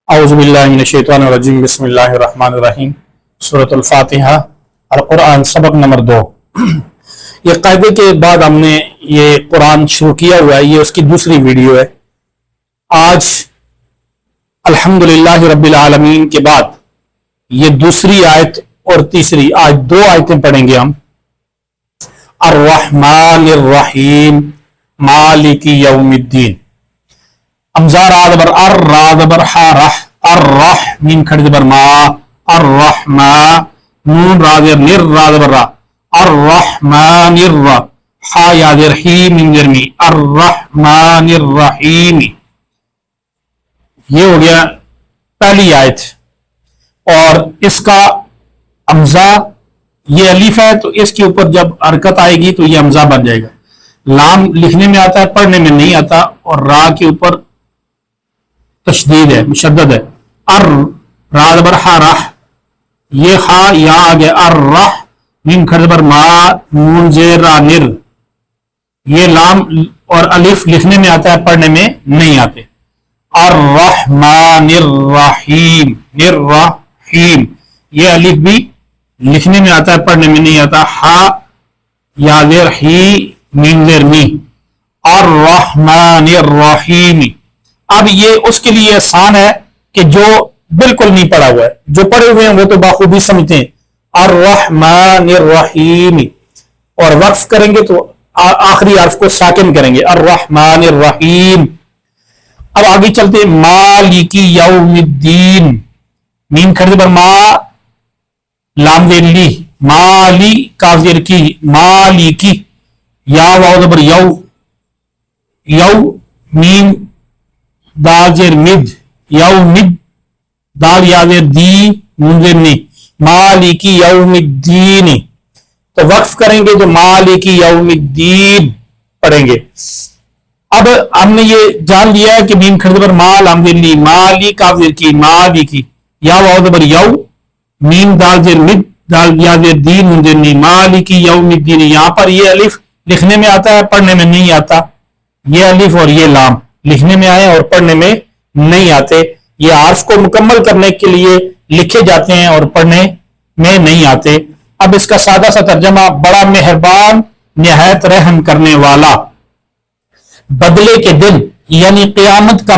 औज़ुबिल्लाहिमिनश्शैतानिर्रजीम बिस्मिल्लाहिर्रहमानिर्रहीम सूरतुल फातिहा अल-कुरान सबक नंबर 2। ये कायदे के बाद हमने ये कुरान शुरू किया हुआ है, ये उसकी दूसरी वीडियो है। आज अल्हम्दुलिल्लाह रब्बिल आलमीन के बाद ये दूसरी आयत और तीसरी, आज दो आयतें पढ़ेंगे हम। अर्रहमानिर रहीम मालिकी यौमिद्दीन। हमजा राद बर अर राद बर हा रह अर्रह मीम खड़ी बर मा अर्रहमा नून राद निर राद बर रा अर्रहमानिर हा यादिर ही मीम जर मी अर्रहमानिर रहीम। ये हो गया पहली आयत। और इसका हमजा ये अलीफ है, तो इसके ऊपर जब हरकत आएगी तो ये हमजा बन जाएगा। लाम लिखने में आता है, पढ़ने में नहीं आता। और रा के ऊपर तशदीद है, मुशद्दद है। अर राद बर हा राह, ये हा या आ गया अर राह मीम खड़ बर मा नून जेर रा निर। ये लाम और अलिफ लिखने में आता है, पढ़ने में नहीं आते। अर्रहमानिर रहीम निर रहीम, ये अलिफ भी लिखने में आता है, पढ़ने में नहीं आता। हा या जेर ही मीम जेर मी अर्रहमानिर रहीम। अब ये उसके लिए आसान है कि जो बिल्कुल नहीं पढ़ा हुआ है, जो पढ़े हुए हैं वो तो बाखूबी समझते हैं। अर्रहमानिर रहीम, और वक्फ करेंगे तो आखिरी हर्फ को साकिन करेंगे, अर्रहमानिर रहीम। अब आगे चलते हैं। मालिकी यौमिद्दीन, मीम खड़ी पर मा लाम जेर ली माली काफ जेर की मालिकी या वाव जबर यौ यौ मीम दाल जेर मिद यौमिद दाल या जेर दी नून जेर नी मालिकी यौमिद्दीन। तो वक्फ करेंगे तो मालिकी यौमिद्दीन पढ़ेंगे। अब हमने ये जान लिया है कि मीम खड़ी पर मा लाम जेर ली माली काफ जेर की मालिकी या वाव जबर यौ मीम दाल जेर मिद दाल या जेर दी नून जेर नी मालिकी यौमिद्दीन। यहां पर ये अलिफ लिखने में आता है, पढ़ने में नहीं आता। ये अलिफ और ये लाम लिखने में आए और पढ़ने में नहीं आते। ये हर्फ को मुकम्मल करने के लिए लिखे जाते हैं और पढ़ने में नहीं आते। अब इसका सादा सा तर्जमा, बड़ा मेहरबान निहायत रहम करने वाला। बदले के दिन यानी क़यामत का